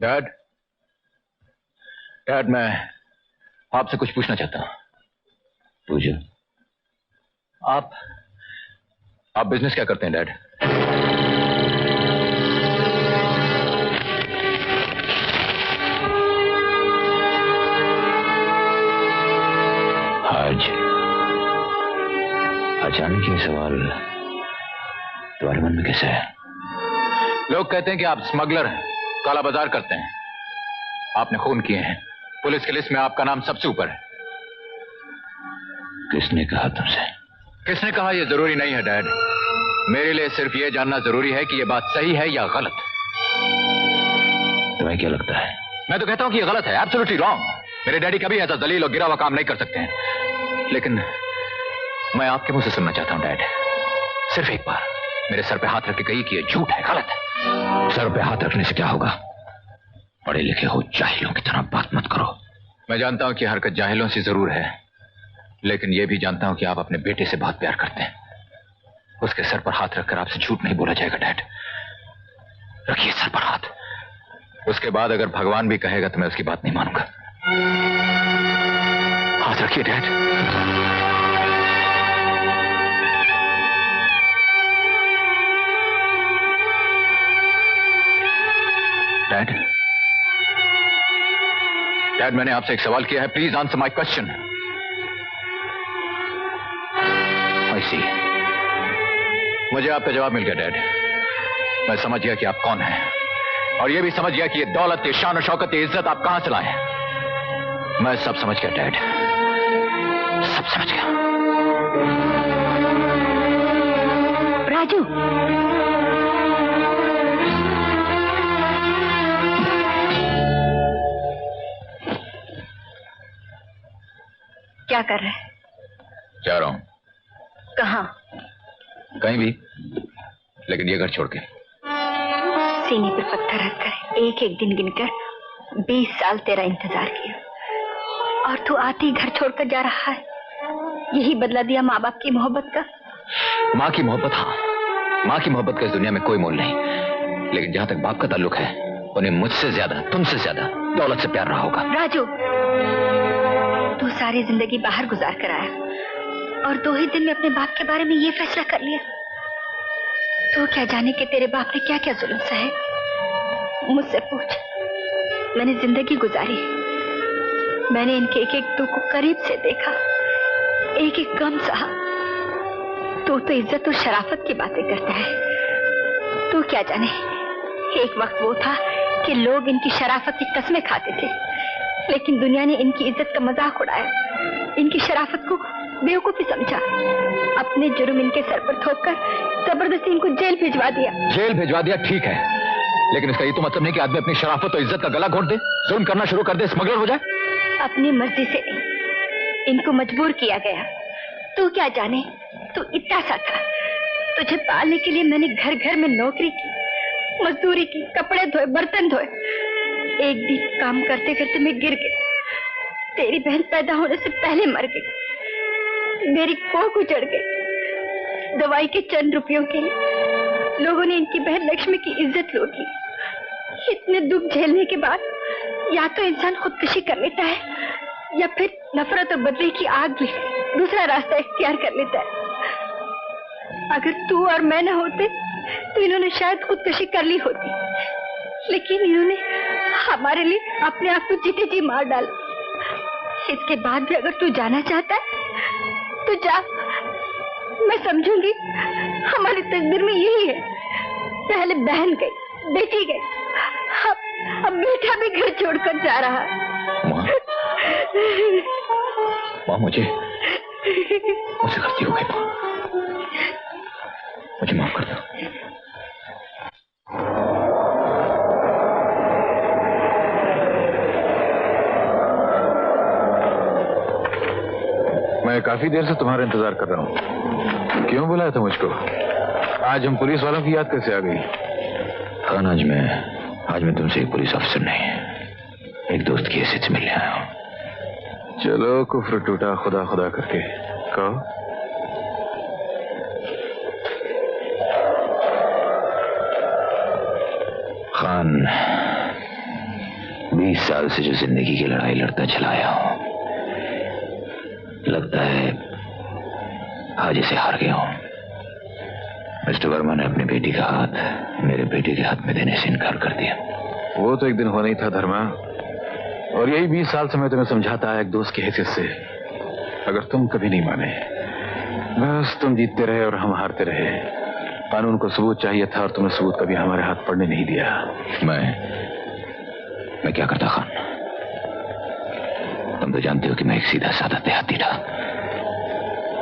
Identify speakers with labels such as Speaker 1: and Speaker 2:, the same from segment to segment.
Speaker 1: Dad, dad मैं आपसे कुछ पूछना चाहता हूं।
Speaker 2: पूछो।
Speaker 1: आप बिजनेस क्या करते हैं डैड?
Speaker 2: आज अचानक ये सवाल तुम्हारे मन में कैसे है?
Speaker 1: लोग कहते हैं कि आप स्मगलर हैं, काला बाजार करते हैं। आपने खून किए हैं, पुलिस की लिस्ट में आपका नाम सबसे ऊपर है।
Speaker 2: किसने कहा तुमसे?
Speaker 1: किसने कहा ये जरूरी नहीं है डैड। मेरे लिए सिर्फ ये जानना जरूरी है कि ये बात सही है या गलत।
Speaker 2: तुम्हें क्या लगता है?
Speaker 1: मैं तो कहता हूं कि ये गलत है, एब्सोल्युटली रॉन्ग। मेरे डैडी कभी ऐसा दलील और गिरा हुआ काम नहीं कर सकते हैं। लेकिन मैं आपके मुंह से सुनना चाहता हूं डैड, सिर्फ एक बार मेरे सर पे हाथ रख के कही कि ये झूठ है, गलत है।
Speaker 2: सर पे हाथ रखने से क्या होगा? पढ़े लिखे हो, जाहिलों की तरह बात मत करो।
Speaker 1: मैं जानता हूं कि हरकत जाहिलों से जरूर है, लेकिन यह भी जानता हूं कि आप अपने बेटे से बहुत प्यार करते हैं। उसके सर पर हाथ रखकर आपसे झूठ नहीं बोला जाएगा डैड। रखिए सर पर हाथ। उसके बाद अगर भगवान भी कहेगा तो मैं उसकी बात नहीं मानूंगा। हाथ रखिए डैड। डैड, डैड मैंने आपसे एक सवाल किया है, प्लीज आंसर माय क्वेश्चन। आई सी, मुझे आपका जवाब मिल गया डैड। मैं समझ गया कि आप कौन हैं, और यह भी समझ गया कि ये दौलत, ये शान और शौकत, ये इज्जत आप कहां से लाए हैं। मैं सब समझ गया डैड, सब समझ गया।
Speaker 3: राजू, क्या कर रहे हैं?
Speaker 1: जा रहा हूं।
Speaker 3: कहां?
Speaker 1: कहीं भी, लेकिन ये घर छोड़ के।
Speaker 3: सीने पर पत्थर रखकर एक एक दिन गिनकर 20 साल तेरा इंतजार किया, और तू आते ही घर छोड़कर जा रहा है। यही बदला दिया माँ बाप की मोहब्बत का?
Speaker 1: माँ की मोहब्बत, हाँ, माँ की मोहब्बत का इस दुनिया में कोई मोल नहीं। लेकिन जहां तक बाप का ताल्लुक है, उन्हें मुझसे ज्यादा, तुमसे ज्यादा दौलत से प्यार रहा होगा।
Speaker 3: राजू, तू सारी जिंदगी बाहर गुजार कर आया और 2 ही दिन में अपने बाप के बारे में ये फैसला कर लिया। तू क्या जाने कि तेरे बाप ने क्या क्या जुल्म सहे। मुझसे पूछ, मैंने जिंदगी गुजारी, मैंने इनके एक एक दुख को करीब से देखा, एक एक गम सहा। तू तो इज्जत और शराफत की बातें करता है। तू क्या जाने, एक वक्त वो था कि लोग इनकी शराफत की कस्में खाते थे, लेकिन दुनिया ने इनकी इज्जत का मजाक उड़ाया, इनकी शराफत को बेवकूफी समझा, अपने जुर्म इनके सर पर थोपकर जबरदस्ती इनको जेल भिजवा दिया।
Speaker 1: जेल भिजवा दिया ठीक है, लेकिन इसका ये तो मतलब नहीं कि आदमी अपनी शराफत और इज्जत का गला घोट दे, जुल्म करना शुरू कर दे, स्मगलर हो जाए।
Speaker 3: अपनी मर्जी से नहीं, इनको मजबूर किया गया। तू क्या जाने, तू इतना सा था, तुझे पालने के लिए मैंने घर घर में नौकरी की, मजदूरी की, कपड़े धोए, बर्तन धोए। एक दिन काम करते करते मैं गिर गई, तेरी बहन पैदा होने से पहले मर गई, मेरी कोख उजड़ गई। दवाई के चंद रुपयों के लिए लोगों ने इनकी बहन लक्ष्मी की इज्जत लूट ली। इतने दुख झेलने के बाद या तो इंसान खुदकुशी कर लेता है, या फिर नफरत और बदले की आग में दूसरा रास्ता इख्तियार कर लेता है। अगर तू और मैं न होते तो इन्होंने शायद खुदकुशी कर ली होती, लेकिन इन्होंने हमारे लिए अपने आप को जीते जी मार डाला। इसके बाद भी अगर तू जाना चाहता है तो जा, मैं समझूंगी हमारी तकदीर में यही है। पहले बहन गई, बेटी गई, अब बेटा भी घर छोड़कर जा रहा है।
Speaker 1: माँ, मुझसे गलती हो गई माँ, मुझे माफ कर दो। मैं काफी देर से तुम्हारा इंतजार कर रहा हूँ। क्यों बुलाया था मुझको? आज हम पुलिस वालों की याद कैसे आ गई?
Speaker 2: खान, आज मैं तुमसे एक पुलिस अफसर नहीं, एक दोस्त की हैसियत से मिलने आया हूँ।
Speaker 1: चलो, कुफ्र टूटा खुदा खुदा करके। कहो।
Speaker 2: खान, 20 साल से जो जिंदगी की लड़ाई लड़ता चला आया हूं, लगता है आज इसे हार गया हूं। मिस्टर वर्मा ने अपनी बेटी का हाथ मेरे बेटे के हाथ में देने से इनकार कर दिया।
Speaker 4: वो तो एक दिन होना ही था धर्मा, और यही 20 साल से मैं तुम्हें समझाता है एक दोस्त की हैसियत से। अगर तुम कभी नहीं माने, बस तुम जीतते रहे और हम हारते रहे। कानून को सबूत चाहिए था और तुमने सबूत कभी हमारे हाथ पड़ने नहीं दिया।
Speaker 2: मैं क्या करता खान? तुम तो जानते हो कि मैं एक सीधा साधा देहाती था।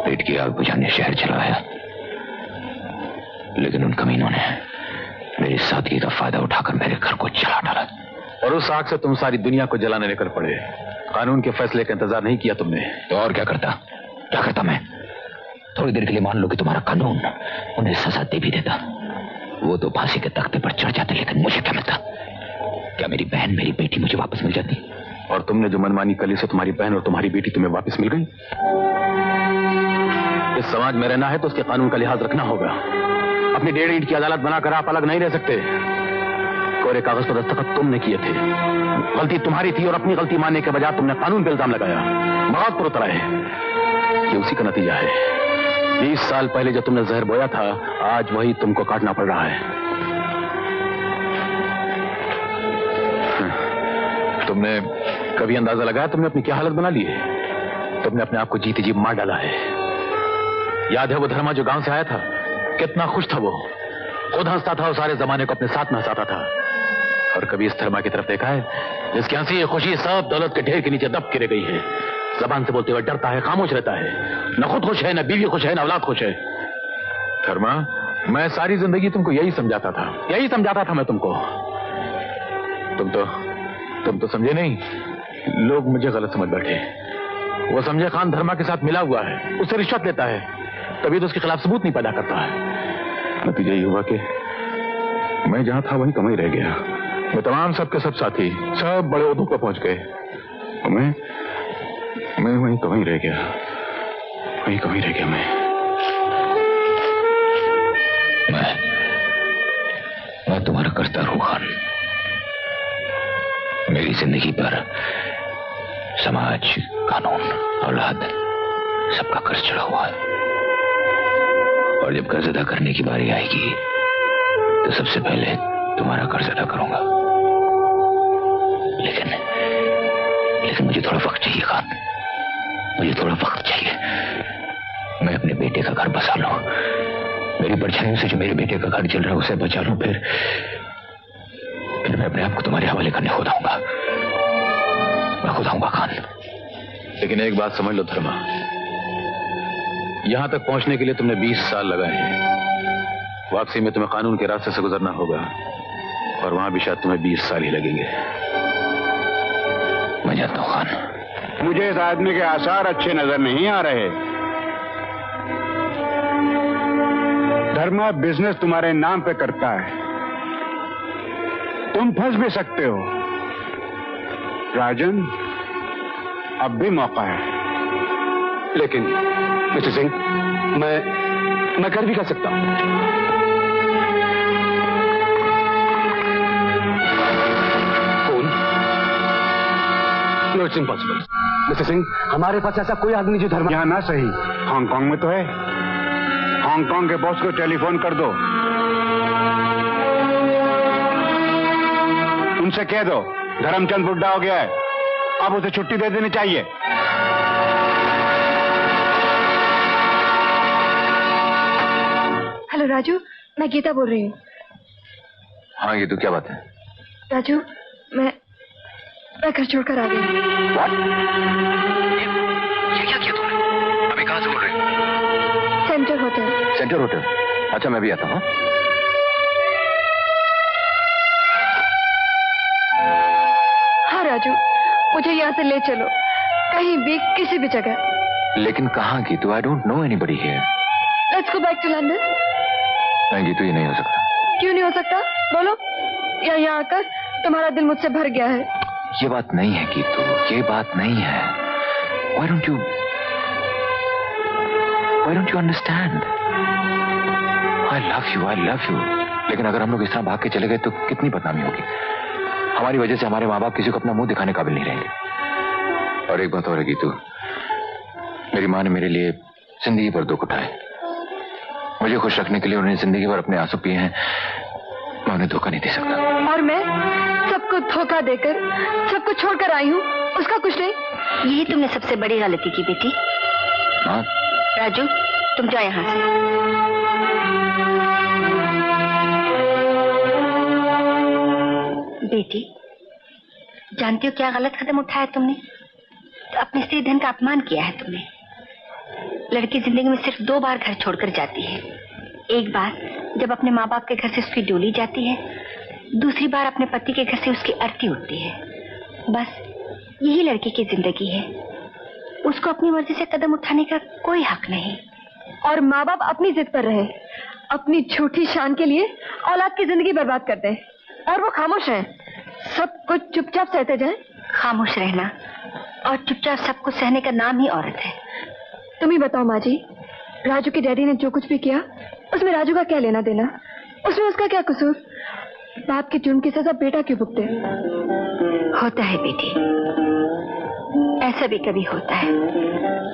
Speaker 2: पेट की आग बुझाने शहर चला आया, लेकिन उन कमीनों ने मेरी सादगी का फायदा उठाकर मेरे घर को जला डाला।
Speaker 4: और उस आग से तुम सारी दुनिया को जलाने निकल पड़े। कानून के फैसले का इंतजार नहीं किया तुमने।
Speaker 2: तो और क्या करता मैं? थोड़ी देर के लिए मान लो कि तुम्हारा कानून उन्हें सजा दे भी देता, वो तो फांसी के तख्ते पर चढ़ जाते, लेकिन मुझे क्या मिलता? क्या मेरी बहन, मेरी बेटी मुझे वापस मिल जाती?
Speaker 4: और तुमने जो मनमानी कर ली से तुम्हारी बहन और तुम्हारी बेटी तुम्हें वापस मिल गई। इस समाज में रहना है तो उसके कानून का लिहाज रखना होगा। अपनी 1.5 ईंट की अदालत बनाकर आप अलग नहीं रह सकते। कोरे कागज पर दस्तखत तुमने किए थे, गलती तुम्हारी थी, और अपनी गलती मानने के बजाय तुमने कानून पे इल्जाम लगाया, बगावत पर उतरा है। ये उसी का नतीजा है। 20 साल पहले जो तुमने जहर बोया था, आज वही तुमको काटना पड़ रहा है। तुमने कभी अंदाजा लगाया तुमने अपनी क्या हालत बना ली है? तुमने अपने आप को जीते जी मार डाला है। याद है वो धर्मा जो गांव से आया था, कितना खुश था वो, खुद हंसता था और सारे जमाने को अपने साथ में हंसाता था। और कभी इस धर्मा की तरफ देखा है जिसकी हंसी खुशी सब दौलत के ढेर के नीचे दब के रह गई है? जबान से बोलते हुए डरता है, खामोश रहता है, न खुद खुश है, न बीवी खुश है, न औलाद खुश है। धर्मा, मैं सारी जिंदगी तुमको यही समझाता था मैं तुमको। तुम तो समझे नहीं। लोग मुझे गलत समझ बैठे। वो समझे खान धर्मा के साथ मिला हुआ है, उससे रिश्वत लेता है, तभी तो उसके खिलाफ सबूत नहीं पैदा करता है। नतीजा ये हुआ कि मैं जहां था वहीं कम ही रह गया। मैं तमाम सबके सब साथी सब बड़े ओहदों पर पहुंच गए, और मैं वहीं कम ही रह गया,
Speaker 2: मैं तुम्हारा कर्जदार हूं खान। मेरी जिंदगी पर समाज, कानून, औलाद, सबका कर्ज चढ़ा हुआ है, और जब कर्ज अदा करने की बारी आएगी तो सबसे पहले तुम्हारा कर्ज अदा करूंगा। लेकिन मुझे थोड़ा वक्त चाहिए खान, मुझे थोड़ा वक्त चाहिए। मैं अपने बेटे का घर बसा लूं, मेरी परछाइयों से जो मेरे बेटे का घर चल रहा है उसे बचा लूं, फिर मैं अपने आप को तुम्हारे हवाले करने खुद आऊंगा खान।
Speaker 4: लेकिन एक बात समझ लो धर्मा, यहां तक पहुंचने के लिए तुमने 20 साल लगाए हैं। वापसी में तुम्हें कानून के रास्ते से गुजरना होगा, और वहां भी शायद तुम्हें 20 साल ही लगेंगे।
Speaker 2: मैं जानता हूं खान।
Speaker 5: मुझे इस आदमी के आसार अच्छे नजर नहीं आ रहे। धर्मा बिजनेस तुम्हारे नाम पे करता है, तुम फंस भी सकते हो। राजन, अब भी मौका है।
Speaker 4: लेकिन मिस्टर सिंह, मैं कर भी कर सकता हूं। No, it's impossible. Mister Singh, हमारे पास ऐसा कोई आदमी जो धर्मा।
Speaker 5: यहां ना सही, हांगकांग में तो है। हांगकांग के बॉस को टेलीफोन कर दो, उनसे कह दो धर्मचंद बुढ़ा हो गया है, अब उसे छुट्टी दे देनी चाहिए।
Speaker 3: हेलो राजू, मैं गीता बोल रही हूँ।
Speaker 2: हाँ गीतू, क्या बात है?
Speaker 3: राजू, मैं घर छोड़कर आ गई।
Speaker 2: ये क्या किया तुमने? अभी कहाँ से बोल रही हो?
Speaker 3: Centre hotel.
Speaker 2: अच्छा, मैं भी आता हूँ।
Speaker 3: हाँ राजू, मुझे यहाँ से ले चलो, कहीं भी, किसी भी जगह।
Speaker 2: लेकिन कहाँ Geetu? I don't know anybody here.
Speaker 3: Let's go back to London.
Speaker 2: नहीं गीतू, ये नहीं हो सकता।
Speaker 3: क्यों नहीं हो सकता? बोलो। यहाँ आकर तुम्हारा दिल मुझसे भर गया है।
Speaker 2: ये बात नहीं है गीतू, ये बात नहीं है। Why don't you understand? I love you. लेकिन अगर हम लोग इस तरह भाग के चले गए तो कितनी बदनामी होगी। हमारी वजह से हमारे माँ बाप किसी को अपना मुंह दिखाने काबिल नहीं रहेंगे। और एक बात और है गीतू, मेरी माँ ने मेरे लिए जिंदगी भर दुख उठाए। मुझे खुश रखने के लिए उन्हें जिंदगी भर अपने आंसू पिए हैं। मैं उन्हें धोखा नहीं दे सकता।
Speaker 3: और मैं सबको धोखा देकर सबको छोड़कर आई हूँ, उसका कुछ नहीं। यही तुमने सबसे बड़ी गलती की बेटी।
Speaker 2: माँ,
Speaker 3: राजू तुम जाओ यहाँ से। बेटी, जानती हो क्या गलत कदम उठाया तुमने? तो अपने स्त्री धन का अपमान किया है तुमने। लड़की जिंदगी में सिर्फ 2 बार घर छोड़कर जाती है। एक बार जब अपने माँ बाप के घर से उसकी डोली जाती है, दूसरी बार अपने पति के घर से उसकी अर्थी उठती है। बस यही लड़की की जिंदगी है। उसको अपनी मर्जी से कदम उठाने का कोई हक नहीं। और माँ बाप अपनी जिद पर रहे, अपनी झूठी शान के लिए औलाद की जिंदगी बर्बाद करते हैं और वो खामोश हैं। सब कुछ चुपचाप सहते जाएं। खामोश रहना और चुपचाप सब कुछ सहने का नाम ही औरत है। तुम ही बताओ माँ जी, राजू के डैडी ने जो कुछ भी किया उसमें राजू का क्या लेना देना? उसमें उसका क्या कसूर? बाप के जुर्म की सजा बेटा क्यों भुगते? होता है बेटी, ऐसा भी कभी होता है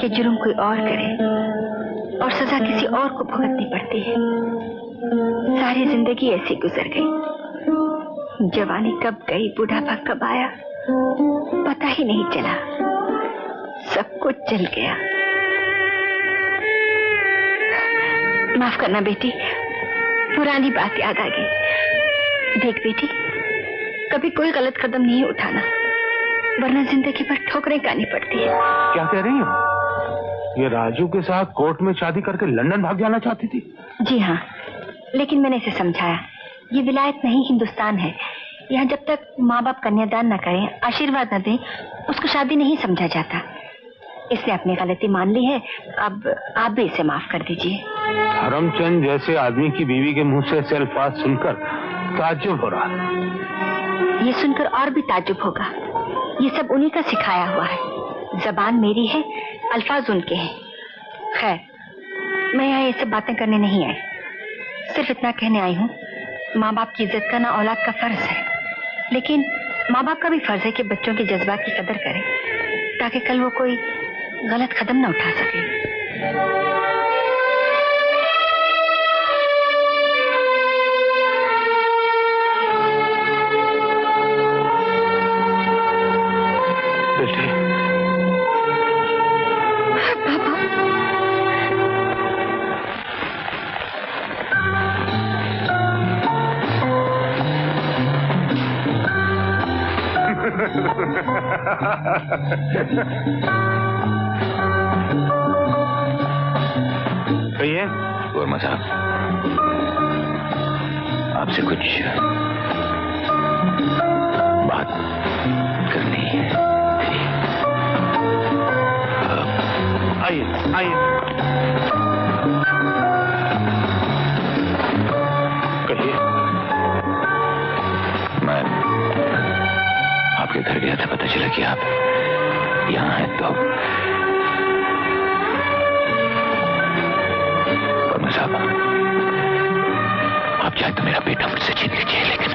Speaker 3: कि जुर्म कोई और करे और सजा किसी और को भुगतनी पड़ती है। सारी जिंदगी ऐसी गुजर गई। जवानी कब गई, बुढ़ापा कब आया, पता ही नहीं चला। सब कुछ चल गया। माफ करना बेटी, पुरानी बात याद आ गई। देख बेटी, कभी कोई गलत कदम नहीं उठाना, वरना जिंदगी भर ठोकरें खानी पड़ती है।
Speaker 5: क्या कह रही हो? ये राजू के साथ कोर्ट में शादी करके लंदन भाग जाना चाहती थी?
Speaker 3: जी हाँ, लेकिन मैंने इसे समझाया, ये विलायत नहीं हिंदुस्तान है। यहाँ जब तक माँ बाप कन्यादान न करें, आशीर्वाद न दें, उसको शादी नहीं समझा जाता। इसने अपनी गलती मान ली है, अब आप भी इसे माफ कर दीजिए।
Speaker 5: धर्मचंद जैसे आदमी की बीवी के मुंह से ऐसे अल्फाज सुनकर ताज्जुब हो रहा।
Speaker 3: ये सुनकर और भी ताज्जुब होगा। ये सब उन्हीं का सिखाया हुआ है। जबान मेरी है, अल्फाज उनके हैं। खैर, मैं यहाँ ये सब बातें करने नहीं आई, सिर्फ इतना कहने आई हूँ, माँ बाप की इज्जत करना औलाद का फर्ज है। लेकिन माँ बाप का भी फर्ज है कि बच्चों के जज्बात की कदर करें, ताकि कल वो कोई गलत कदम न उठा सके।
Speaker 5: कहिए।
Speaker 2: वर्मा साहब, आपसे कुछ बात करनी है।
Speaker 5: आइए आइए। कहिए।
Speaker 2: मैं आपके घर गया था, पता चला कि आप यहाँ हैं। तो वर्मा साहब, आप चाहे तो मेरा बेटा मुझसे छीन लीजिए, लेकिन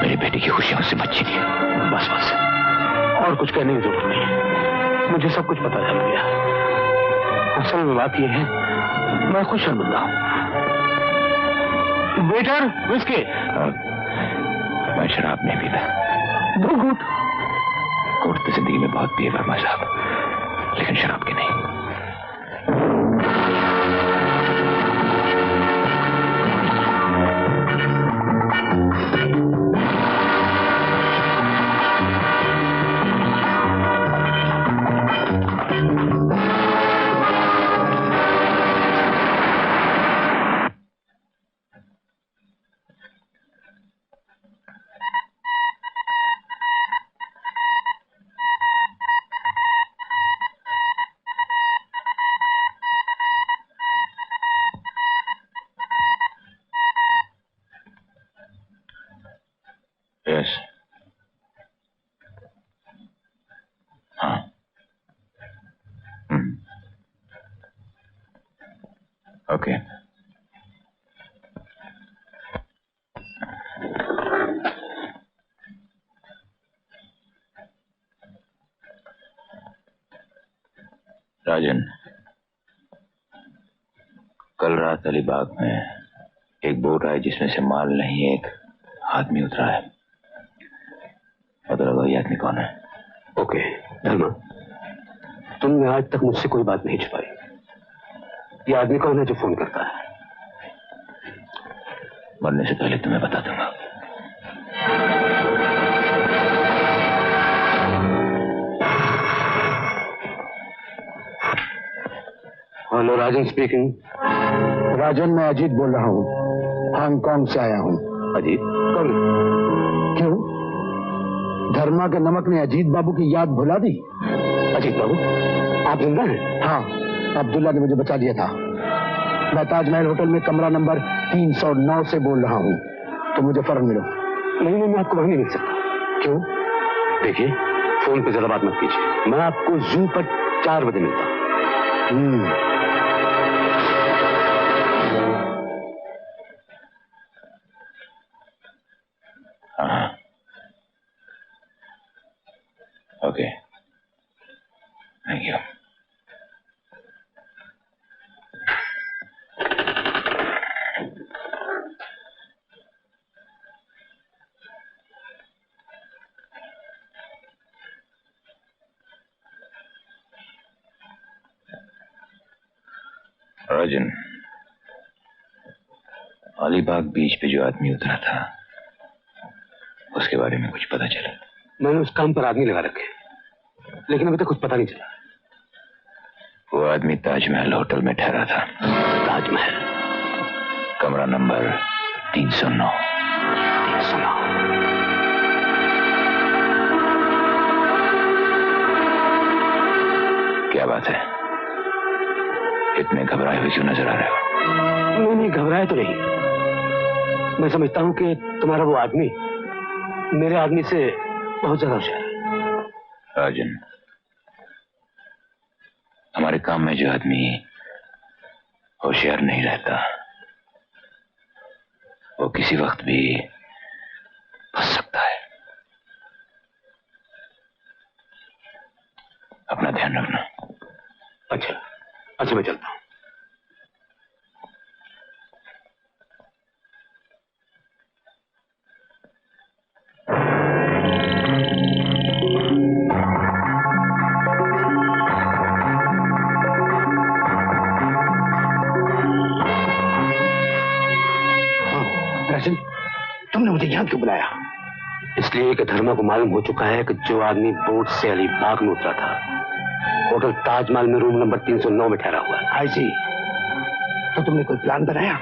Speaker 2: मेरी बेटी की खुशियां मुझसे मत छीनिए।
Speaker 5: बस बस, और कुछ कहने की जरूरत नहीं है। मुझे सब कुछ पता चल गया। असल में बात यह है, मैं खुश शर्मिंदा हूं। Waiter, whisky.
Speaker 2: मैं शराब नहीं पीता।
Speaker 5: 2 घूंट।
Speaker 2: कोर्ट तो जिंदगी में बहुत पिए वर्मा साहब, लेकिन शराब की नहीं। यस, हाँ। ओके। राजन, कल रात अलीबाग में एक बोट आई जिसमें से माल नहीं एक आदमी उतरा है। पता लगा ये आदमी कौन है?
Speaker 5: ओके धर्मा, तुमने आज तक मुझसे कोई बात नहीं छुपाई। ये आदमी कौन है जो फोन करता है?
Speaker 2: मरने से पहले तुम्हें बता दूंगा।
Speaker 5: हेलो, राजन स्पीकिंग।
Speaker 6: राजन, मैं अजीत बोल रहा हूँ, हांगकांग से आया हूँ।
Speaker 5: अजीत कौन?
Speaker 6: क्यों, धर्मा के नमक ने अजीत बाबू की याद भुला दी?
Speaker 5: अजीत बाबू आप जिंदा हैं?
Speaker 6: हाँ, अब्दुल्ला ने मुझे बचा लिया था। मैं ताजमहल होटल में कमरा नंबर 309 से बोल रहा हूँ, तो मुझे फौरन मिलो।
Speaker 5: नहीं, मैं आपको वहां नहीं मिल सकता।
Speaker 6: क्यों?
Speaker 5: देखिए, फोन पे ज्यादा बात मत कीजिए। मैं आपको जू पर 4 बजे मिलता हूँ।
Speaker 2: हाँ, ओके, थैंक यू। राजन, अलीबाग बीच पे जो आदमी उतरा था उसके बारे में कुछ पता चला?
Speaker 5: मैंने उस काम पर आदमी लगा रखे, लेकिन अभी तक कुछ पता नहीं चला।
Speaker 2: वो आदमी ताजमहल होटल में ठहरा था।
Speaker 5: ताजमहल,
Speaker 2: कमरा नंबर 309।
Speaker 5: 309।
Speaker 2: क्या बात है, इतने घबराए हुए क्यों नजर आ रहे हो?
Speaker 5: नहीं, घबराए तो नहीं। मैं समझता हूँ कि तुम्हारा वो आदमी मेरे आदमी से बहुत ज्यादा होशियार है।
Speaker 2: राजन, हमारे काम में जो आदमी होशियार नहीं रहता वो किसी वक्त भी फंस सकता है। अपना ध्यान रखना।
Speaker 5: अच्छा, मैं चलता हूँ।
Speaker 6: राजन, तुमने मुझे यहाँ क्यों बुलाया?
Speaker 5: इसलिए कि धर्मा को मालूम हो चुका है कि जो आदमी बोट से अलीबाग में उतरा था होटल ताजमहल में रूम नंबर 309 में ठहरा हुआ है।
Speaker 6: आई सी। तो तुमने कोई प्लान बनाया?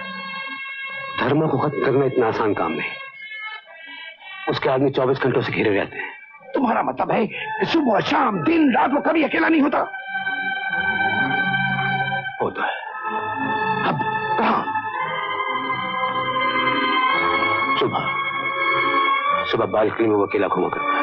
Speaker 5: धर्मा को खत्म करना इतना आसान काम नहीं। उसके आदमी 24 घंटों से घिरे रहते हैं।
Speaker 6: तुम्हारा मतलब है कि सुबह शाम दिन रात वो कभी अकेला नहीं होता?
Speaker 5: होता है।
Speaker 6: अब कहाँ?
Speaker 5: सुबह बालकनी में वो अकेला घूमा करता है।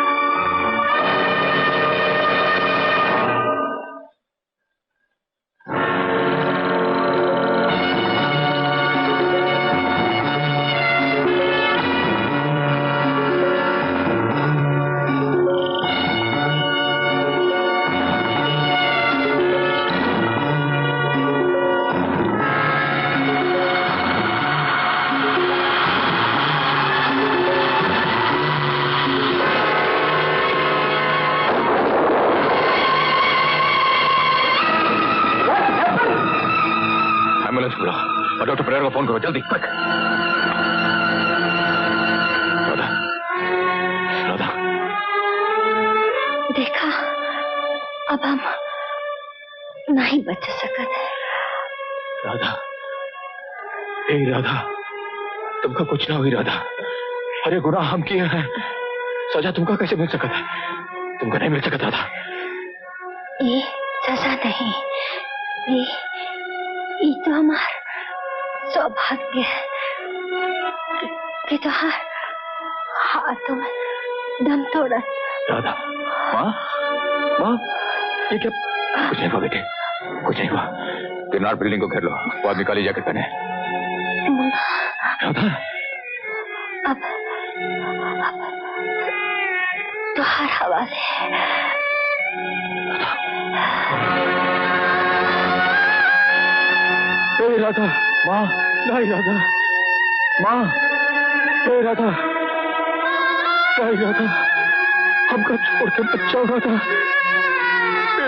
Speaker 2: और डॉक्टर परेरा को फोन करो जल्दी, क्विक। राधा, राधा,
Speaker 3: देखा, अब हम नहीं बच सकते।
Speaker 2: राधा, ए राधा, तुमका कुछ ना हुई राधा। अरे गुनाह हम किए हैं, सजा तुमका कैसे मिल सकता है? तुमका नहीं मिल सकता राधा।
Speaker 3: ये सजा नहीं, ये तो हमारा सौभाग्य है कि तुम्हारे हाथों में दम तोड़ा।
Speaker 2: राधा, माँ, माँ, ये क्या? कुछ नहीं हुआ बेटे, कुछ नहीं हुआ। किरनार बिल्डिंग को घेर लो, वो आदमी काली जैकेट पहने। राधा,
Speaker 3: अब तुम्हारे हवाले है।
Speaker 5: राधा,
Speaker 1: माँ,
Speaker 5: नहीं राधा,
Speaker 1: माँ,
Speaker 5: राधा, नहीं राधा, हमको छोड़ के मत जाओ राधा,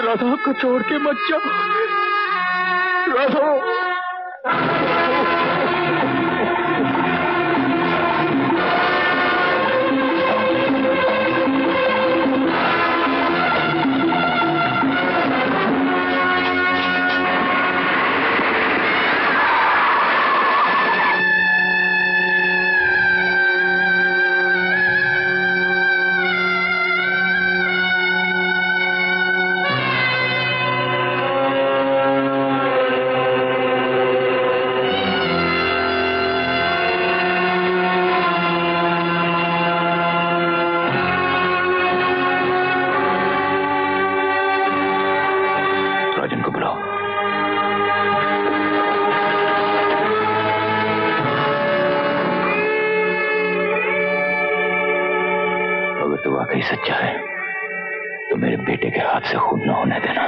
Speaker 5: राधा हमको छोड़ के मत जाओ राधा।
Speaker 2: सच्चा है तो मेरे बेटे के हाथ से खून न होने देना।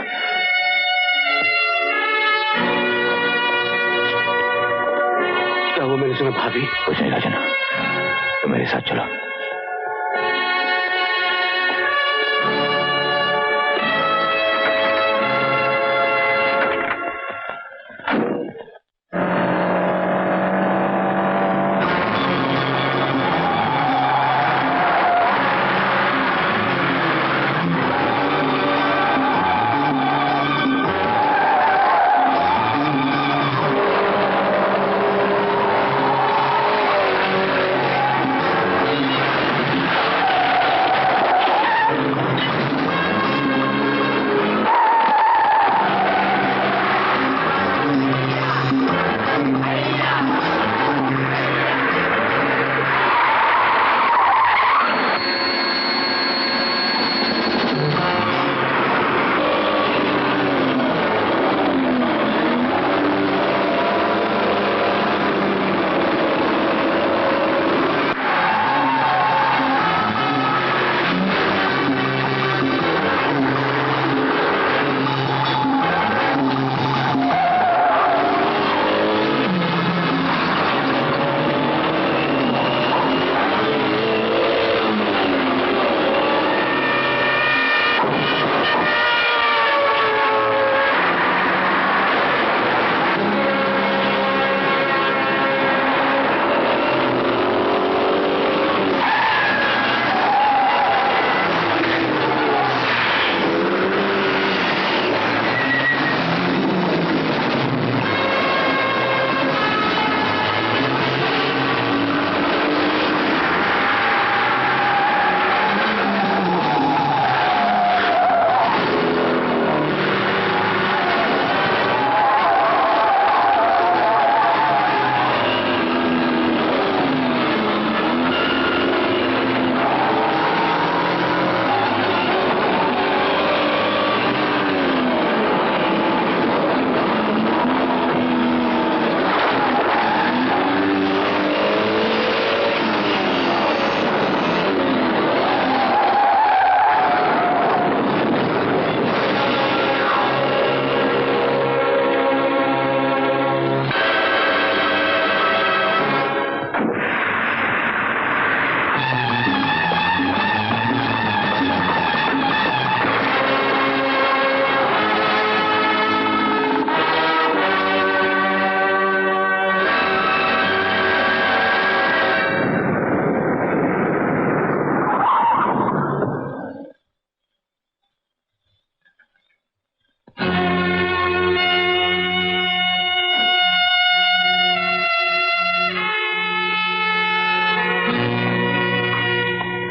Speaker 5: क्या वो मैंने सुना भाभी?
Speaker 2: कुछ नहीं राजन, तो मेरे साथ चलो।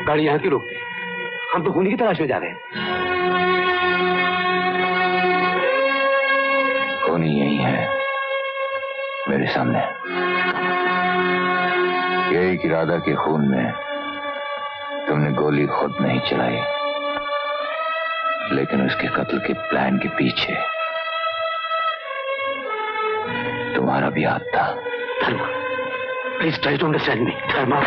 Speaker 5: गाड़ी यहाँ क्यों रोकते? हम तो खूनी की तलाश में जा रहे हैं।
Speaker 2: खूनी यही है मेरे सामने। यही कि राधा के खून में तुमने गोली खुद नहीं चलाई, लेकिन उसके कत्ल के प्लान के पीछे तुम्हारा भी हाथ था।
Speaker 5: Dharma, please try to understand me. Dharma,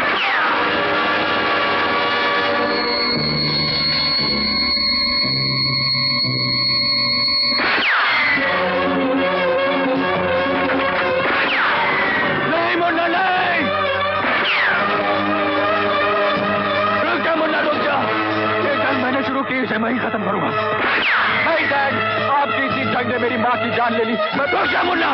Speaker 1: इसे मैं ही खत्म करूंगा। नहीं डैड, आपकी इसी जंग ने मेरी माँ की जान ले ली। मैं तो क्या मुन्ना।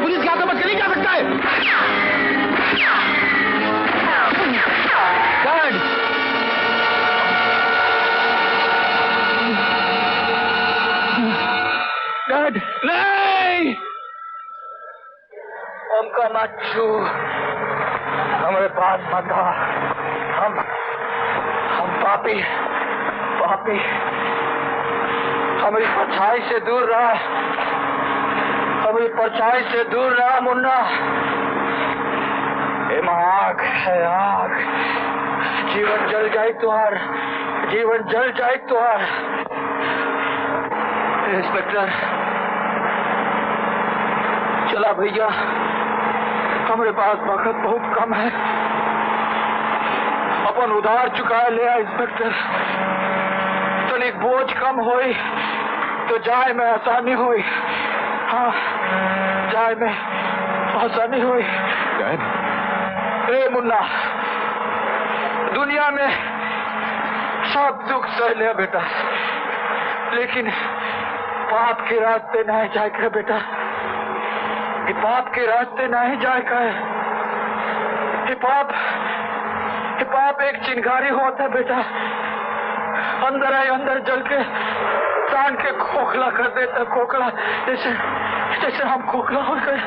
Speaker 6: पुलिस के हाथों बच के नहीं जा सकता है।
Speaker 1: डैड, नहीं, हमका मत छू, हमारे पास मत आ। हम पापी पापी, हमारी परछाई से दूर रहा, हमारी परछाई से दूर रहा मुन्ना। आग है आग, जीवन जल जाए तुहार, जीवन जल जाए तुहार। इंस्पेक्टर चला भैया, हमारे पास वक्त बहुत कम है, अपन उधार चुकाए ले। इंस्पेक्टर तनिक बोझ कम होई तो जाए में आसानी हुई। हाँ, जाए में आसानी हुई। ए मुन्ना, दुनिया में सब दुख सह लिया बेटा, लेकिन पाप के रास्ते नहीं जाए कर बेटा, ये पाप के रास्ते नहीं जाए कर। ये पाप एक चिंगारी होता है बेटा, अंदर आए अंदर जल के प्राण के खोखला कर देता, खोखला, जैसे हम खोखला हो गए।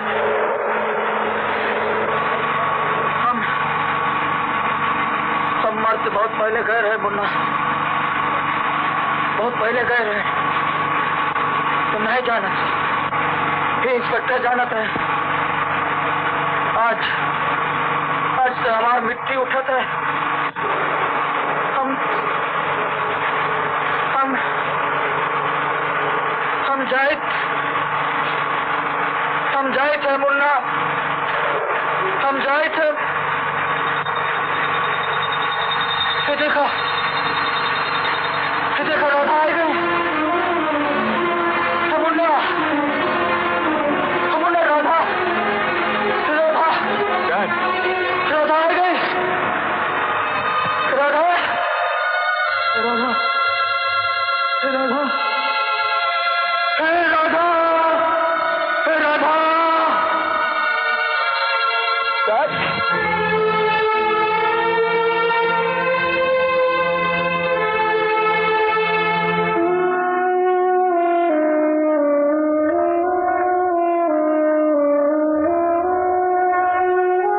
Speaker 1: हम मर से बहुत पहले गए रहे मुन्ना, बहुत पहले गए रहे। तो नहीं जाना, ये इंस्पेक्टर जाना था। आज से हमारा मिट्टी उठा था। हम जाए थे मुन्ना, हम जाए थे। ये देखो राधा आ गई। मुन्ना राधा आ गई। राधा Dad?